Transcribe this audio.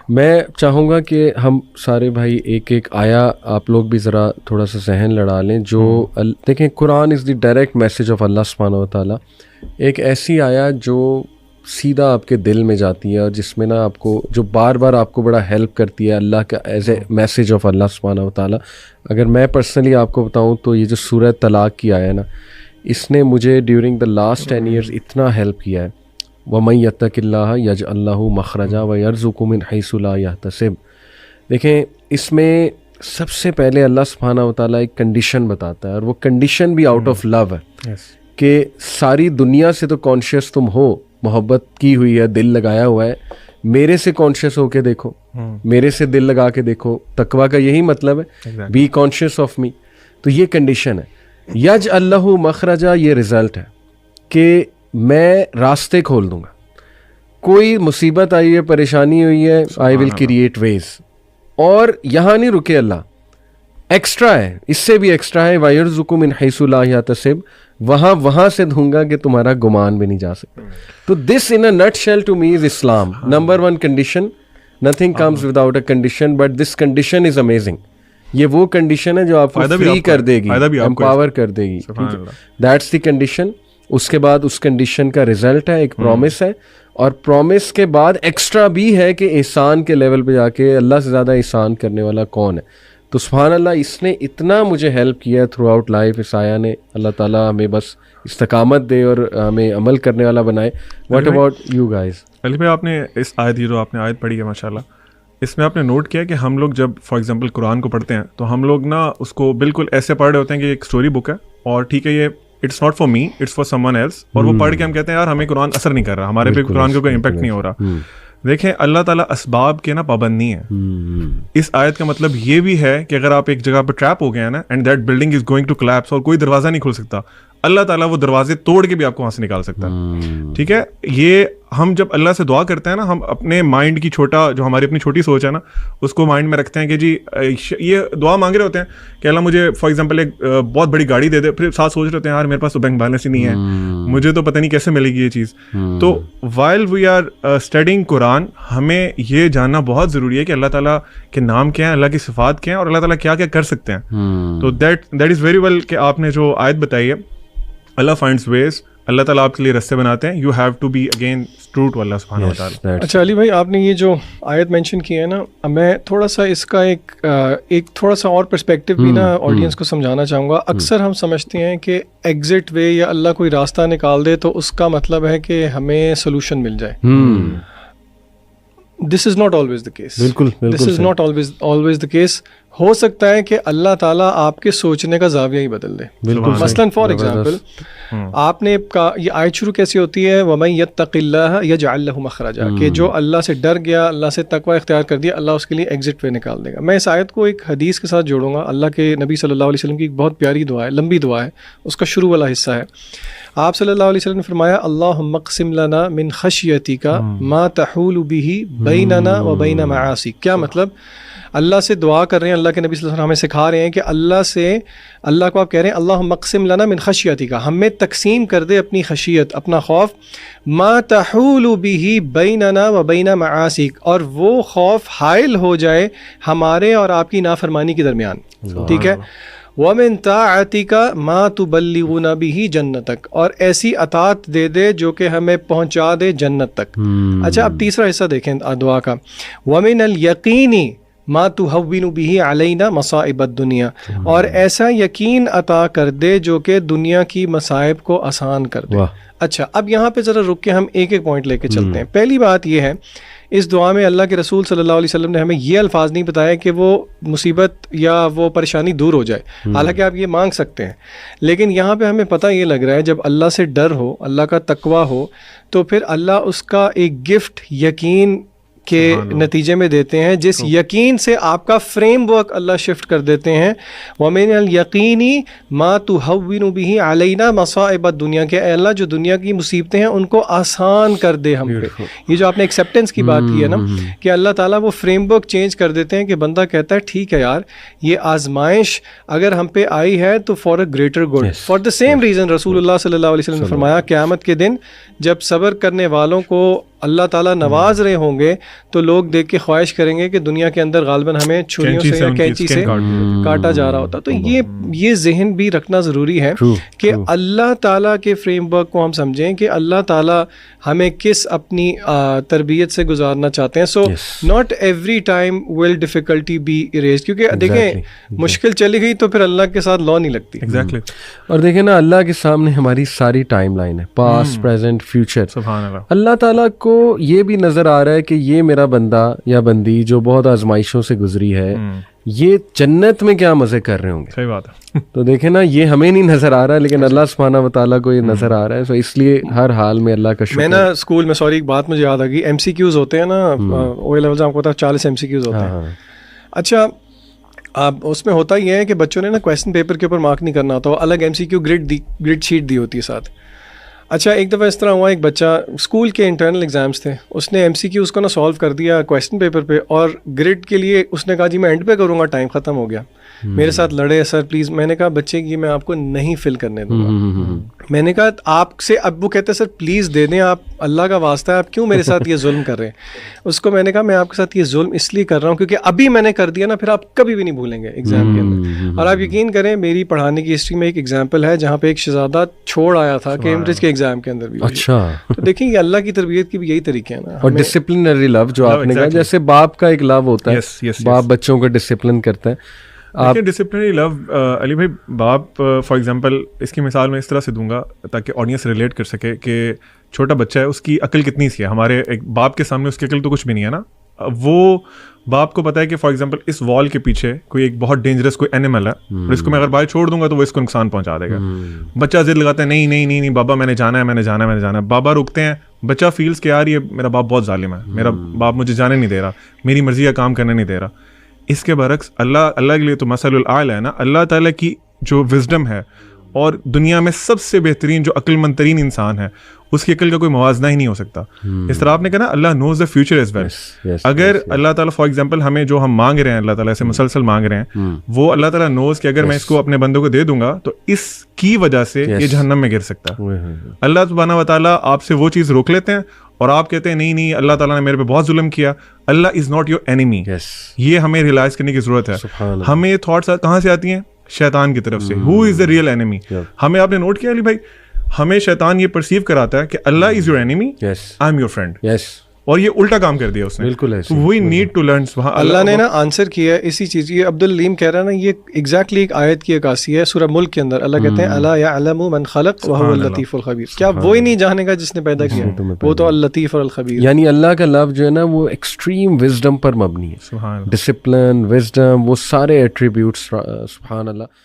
میں چاہوں گا کہ ہم سارے بھائی ایک ایک آیا آپ لوگ بھی ذرا تھوڑا سا ذہن لڑا لیں. جو دیکھیں قرآن از دی ڈائریکٹ میسج آف اللہ سبحانہ و تعالیٰ. ایک ایسی آیا جو سیدھا آپ کے دل میں جاتی ہے اور جس میں نا آپ کو جو بار بار آپ کو بڑا ہیلپ کرتی ہے اللہ کا ایز اے میسج آف اللہ سبحانہ و تعالیٰ. اگر میں پرسنلی آپ کو بتاؤں تو یہ جو سورہ طلاق کی آیا نا, اس نے مجھے ڈیورنگ دا لاسٹ 10 ایئرز اتنا ہیلپ کیا ہے. وَمَن يَتَّقِ اللَّهَ يَجْعَل لَّهُ مَخْرَجًا وَيَرْزُقْهُ مِنْ حَيْثُ لَا يَحْتَسِبُ. دیکھیں اس میں سب سے پہلے اللہ سبحانہ و تعالیٰ ایک کنڈیشن بتاتا ہے, اور وہ کنڈیشن بھی آؤٹ آف لو ہے کہ ساری دنیا سے تو کانشیس تم ہو, محبت کی ہوئی ہے, دل لگایا ہوا ہے, میرے سے کانشیس ہو کے دیکھو, میرے سے دل لگا کے دیکھو. تقویٰ کا یہی مطلب ہے, بی کانشیس آف می. تو یہ کنڈیشن ہے. یجعل لہ مخرجا, یہ رزلٹ ہے کہ میں راستے کھول دوں گا. کوئی مصیبت آئی ہے, پریشانی ہوئی ہے, آئی ول کریٹ ویز. اور یہاں نہیں رکے اللہ, ایکسٹرا ہے, اس سے بھی ایکسٹرا ہے. وَيَرْزُقُ مِنْ حَيْثُ لَا يَحْتَسِبُ, وہاں سے دوں گا کہ تمہارا گمان بھی نہیں جا سکتا. تو this in a nutshell to me is Islam. Number 1 condition, nothing comes without a condition, but this condition is amazing. یہ وہ کنڈیشن ہے جو آپ کو فری کر دے گی, امپاور کر دے گی. That's the condition. اس کے بعد اس کنڈیشن کا رزلٹ ہے, ایک پرومس ہے, اور پرومس کے بعد ایکسٹرا بھی ہے کہ احسان کے لیول پہ جا کے اللہ سے زیادہ احسان کرنے والا کون ہے. تو سبحان اللہ, اس نے اتنا مجھے ہیلپ کیا تھرو آؤٹ لائف اس آیا نے. اللہ تعالیٰ ہمیں بس استقامت دے اور ہمیں عمل کرنے والا بنائے. What about you guys? Ali بھائی, آپ نے اس آیت, یہ جو آپ نے آیت پڑھی ہے ماشاء اللہ, اس میں آپ نے نوٹ کیا کہ ہم لوگ جب فار ایگزامپل قرآن کو پڑھتے ہیں تو ہم لوگ نا اس کو بالکل ایسے پڑھ رہے ہوتے ہیں کہ ایک اسٹوری بک ہے, اور ٹھیک ہے یہ it's not for me, it's for someone else, اور وہ پڑھ کے ہم کہتے ہیں یار ہمیں قرآن اثر نہیں کر رہا, ہمارے پہ قرآن کا کوئی امپیکٹ نہیں ہو رہا. دیکھیں اللہ تعالیٰ اسباب کے نا پابند نہیں ہے. اس آیت کا مطلب یہ بھی ہے کہ اگر آپ ایک جگہ پہ ٹریپ ہو گئے ہیں نا, and that building is going to collapse, اور کوئی دروازہ نہیں کھل سکتا, اللہ تعالیٰ وہ دروازے توڑ کے بھی آپ کو وہاں سے نکال سکتا ہے. ٹھیک ہے, یہ ہم جب اللہ سے دعا کرتے ہیں نا, ہم اپنے مائنڈ کی چھوٹا, جو ہماری اپنی چھوٹی سوچ ہے نا, اس کو مائنڈ میں رکھتے ہیں کہ جی یہ دعا مانگ رہے ہوتے ہیں کہ اللہ مجھے فار ایگزامپل ایک بہت بڑی گاڑی دے دے, پھر ساتھ سوچ رہے ہوتے ہیں یار میرے پاس تو بینک بیلنس ہی نہیں ہے, مجھے تو پتہ نہیں کیسے ملے گی یہ چیز. تو وائل وی آر اسٹڈیئنگ قرآن, ہمیں یہ جاننا بہت ضروری ہے کہ اللہ تعالیٰ کے نام کیا ہیں, اللہ کی صفات کیا ہیں, اور اللہ تعالیٰ کیا کیا کر سکتے ہیں. تو دیٹ از ویری ویل کہ آپ نے جو آیت بتائی ہے, اللہ فائنڈز ویز, اللہ تعالیٰ آپ کے لیے رستے بناتے ہیں. You have to be again true to Allah سبحانہ و تعالیٰ. اچھا علی بھائی, آپ نے یہ جو آیت مینشن کی ہے نا, میں تھوڑا سا اس کا ایک تھوڑا سا اور پرسپیکٹیو بھی نا آڈینس کو سمجھانا چاہوں گا. اکثر ہم سمجھتے ہیں کہ ایگزٹ وے یا اللہ کوئی راستہ نکال دے تو اس کا مطلب ہے کہ ہمیں سولوشن مل جائے. This is not always the case. This is not always the case. ہو سکتا ہے کہ اللہ تعالیٰ آپ کے سوچنے کا زاویہ ہی بدل دے. مثلاً فار ایگزامپل, آپ نے یہ آیت شروع کیسی ہوتی ہے, وَمَن يَتَّقِ اللَّهَ يَجْعَل لَهُ مَخْرَجًا, کہ جو اللہ سے ڈر گیا, اللہ سے تقوی اختیار کر دیا, اللہ اس کے لیے ایگزٹ وے نکال دے گا. میں اس آیت کو ایک حدیث کے ساتھ جوڑوں گا. اللہ کے نبی صلی اللہ علیہ وسلم کی ایک بہت پیاری دعا ہے, لمبی دعا ہے, اس کا شروع والا حصہ ہے. آپ صلی اللہ علیہ وسلم نے فرمایا, اللہم اقسم لنا من خشیتک ما تحول به بیننا و بین معاصیک. کیا مطلب؟ اللہ سے دعا کر رہے ہیں, اللہ کے نبی صلی اللہ علیہ وسلم ہمیں سکھا رہے ہیں کہ اللہ کو آپ کہہ رہے ہیں اللہم اقسم لنا من خشیتک, ہمیں تقسیم کر دے اپنی خشیت, اپنا خوف, ما تحول به بیننا و بین معاصیک, اور وہ خوف حائل ہو جائے ہمارے اور آپ کی نافرمانی کے درمیان. ٹھیک ہے, وَمِن طَاعَتِكَ مَا تُبَلِّغُنَا بِهِ جَنَّتَكَ, اور ایسی اطاعت دے دے جو کہ ہمیں پہنچا دے جنت تک. اچھا, اب تیسرا حصہ دیکھیں دعا کا, وَمِنَ الْيَقِينِ مَا تُهَوِّنُ بِهِ عَلَيْنَا مَصَائِبَ الدُّنْيَا, اور ایسا یقین عطا کر دے جو کہ دنیا کی مصائب کو آسان کر دے. اچھا, اب یہاں پہ ذرا رک کے ہم ایک ایک پوائنٹ لے کے چلتے ہیں. پہلی بات یہ ہے, اس دعا میں اللہ کے رسول صلی اللہ علیہ وسلم نے ہمیں یہ الفاظ نہیں بتایا کہ وہ مصیبت یا وہ پریشانی دور ہو جائے, حالانکہ آپ یہ مانگ سکتے ہیں, لیکن یہاں پہ ہمیں پتہ یہ لگ رہا ہے جب اللہ سے ڈر ہو, اللہ کا تقوی ہو, تو پھر اللہ اس کا ایک گفٹ یقین کے نتیجے میں دیتے ہیں, جس یقین سے آپ کا فریم ورک اللہ شفٹ کر دیتے ہیں. وَمِنَ الْيَقِينِ مَا تُهَوِّنُ بِهِ عَلَيْنَا مَصَائِبَ الدُّنْيَا, کہ اے اللہ جو دنیا کی مصیبتیں ہیں ان کو آسان کر دے ہم پہ. یہ جو آپ نے ایکسیپٹنس کی بات کی ہے نا, کہ اللہ تعالیٰ وہ فریم ورک چینج کر دیتے ہیں کہ بندہ کہتا ہے ٹھیک ہے یار, یہ آزمائش اگر ہم پہ آئی ہے تو for a greater good. For the same reason رسول اللہ صلی اللہ علیہ وسلم نے فرمایا, قیامت کے دن جب صبر کرنے والوں کو اللہ تعالیٰ نواز رہے ہوں گے تو لوگ دیکھ کے خواہش کریں گے کہ دنیا کے اندر غالباً ہمیں چھریوں سے یا کینچی سے کاٹا جا رہا ہوتا. تو یہ ذہن بھی رکھنا ضروری ہے کہ اللہ تعالیٰ کے فریم ورک کو ہم سمجھیں کہ اللہ تعالیٰ ہمیں کس اپنی تربیت سے گزارنا چاہتے ہیں. So not every time will difficulty be arise, کیونکہ دیکھیں مشکل چلی گئی تو پھر اللہ کے ساتھ لا نہیں لگتی. ایگزیکٹلی. اور دیکھیں نا اللہ کے سامنے ہماری ساری ٹائم لائن ہے, پاسٹ پریزنٹ فیوچر. سبحان اللہ. اللہ تعالیٰ کو یہ بھی نظر آ رہا ہے کہ یہ میرا بندہ یا بندی جو بہت آزمائشوں سے گزری ہے یہ جنت میں کیا مزے کر رہے ہوں گے. صحیح بات ہے. تو دیکھیں نا یہ ہمیں نہیں نظر آ رہا ہے لیکن اللہ سبحانہ و تعالیٰ کو یہ نظر آ رہا ہے. سو اس لیے ہر حال میں اللہ کا شکر. میں نا اسکول میں سوری ایک بات مجھے یاد آ گئی, ایم سی کیوز ہوتے ہیں نا او لیول آپ کو پتا 40 ایم سی کیوز ہوتے ہیں. اچھا اب اس میں ہوتا یہ ہے کہ بچوں نے نا کویسچن پیپر کے اوپر مارک نہیں کرنا ہوتا, الگ M C Q grade sheet دی ہوتی ہے ساتھ. اچھا ایک دفعہ اس طرح ہوا, ایک بچہ اسکول کے انٹرنل ایگزامس تھے, اس نے ایم سی کیو اس کو نا سالو کر دیا کویسچن پیپر پہ, اور گریڈ کے لیے اس نے کہا جی میں اینڈ پہ کروں گا, ٹائم ختم ہو گیا. میرے ساتھ لڑے سر پلیز. میں نے کہا بچے کی میں آپ کو نہیں فل کرنے دوں گا. میں نے کہا آپ سے, اب وہ کہتے ہیں سر پلیز دے دیں, آپ اللہ کا واسطہ ہے آپ کیوں میرے ساتھ یہ ظلم کر رہے ہیں. اس کو میں نے کہا میں آپ کے ساتھ یہ ظلم اس لیے کر رہا ہوں کیونکہ ابھی میں نے کر دیا نا, پھر آپ کبھی بھی نہیں بھولیں گے ایگزام کے اندر. اور آپ یقین کریں میری پڑھانے کی ہسٹری میں ایک ایگزامپل ہے جہاں پہ ایک شہزادہ چھوڑ آیا تھا کیمبرج کے ایگزام کے اندر بھی. اچھا تو دیکھیں یہ اللہ کی تربیت کی بھی یہی طریقے ہیں نا. اور ڈسپلنری لو جو آپ نے کہا, جیسے باپ کا ایک لو ہوتا ہے, باپ بچوں کو ڈسپلن کرتا ہے. ڈسپلنری لو علی بھائی, باپ فار ایگزامپل اس کی مثال میں اس طرح سے دوں گا تاکہ آڈینس ریلیٹ کر سکے کہ چھوٹا بچہ ہے, اس کی عقل کتنی سی ہے. ہمارے ایک باپ کے سامنے اس کی عقل تو کچھ بھی نہیں ہے نا. وہ باپ کو پتا ہے کہ فار ایگزامپل اس وال کے پیچھے کوئی ایک بہت ڈینجرس کوئی اینیمل ہے, اور اس کو میں اگر باہر چھوڑ دوں گا تو وہ اس کو نقصان پہنچا دے گا. بچہ ضد لگاتا ہے نہیں نہیں نہیں نہیں بابا میں نے جانا ہے میں نے جانا ہے میں نے جانا ہے. بابا رکتے ہیں, بچہ فیلز کہ یار یہ میرا باپ بہت ظالم ہے, میرا باپ مجھے جانے نہیں دے رہا, میری مرضی کا کام کرنے نہیں دے رہا. اس کے برعکس اللہ کے لیے تو مثل الاعلی ہے نا. اللہ تعالیٰ کی جو وزڈم ہے, اور دنیا میں سب سے بہترین جو عقل مند ترین انسان ہے, اس کی عقل کا کوئی موازنہ ہی نہیں ہو سکتا. اس طرح آپ نے کہا نا اللہ نوز دا فیوچر ایز ویل. اگر اللہ تعالیٰ فار ایگزامپل ہمیں جو ہم مانگ رہے ہیں اللہ تعالیٰ سے مسلسل مانگ رہے ہیں, وہ اللہ تعالیٰ نوز کہ اگر میں اس کو اپنے بندوں کو دے دوں گا تو اس کی وجہ سے یہ جہنم میں گر سکتا ہے. اللہ سبحانہ و تعالیٰ آپ سے وہ چیز روک لیتے ہیں اور آپ کہتے ہیں نہیں نہیں اللہ تعالیٰ نے میرے پہ بہت ظلم کیا. اللہ از ناٹ یور اینیمی. یہ ہمیں ریئلائز کرنے کی ضرورت ہے. ہمیں یہ تھاٹس کہاں سے آتی ہیں؟ شیطان کی طرف سے. ہو از دا ریئل اینیمی. ہمیں آپ نے نوٹ کیا علی بھائی, ہمیں شیطان یہ پرسیو کراتا ہے کہ Allah is your enemy, I am your friend. اور یہ الٹا کام کر دیا اس نے. بالکل we need to learn. Allah نے نا آنسر کیا ہے اسی چیز. یہ عبد العلیم کہہ رہا ہے نا, یہ ایگزیکٹلی ایک آیت کی عکاسی ہے سورہ ملک کے اندر. اللہ کہتے ہیں الا یعلم من خلق وهو اللطیف الخبیر. کیا وہی نہیں جانے گا جس نے پیدا کیا؟ وہ تو اللطیف اور الخبیر. یعنی اللہ کا لفظ جو ہے نا وہ ایکسٹریم وزڈم پر مبنی ہے. ڈسپلن, وزڈم, وہ سارے ایٹریبیوٹس. سبحان اللہ.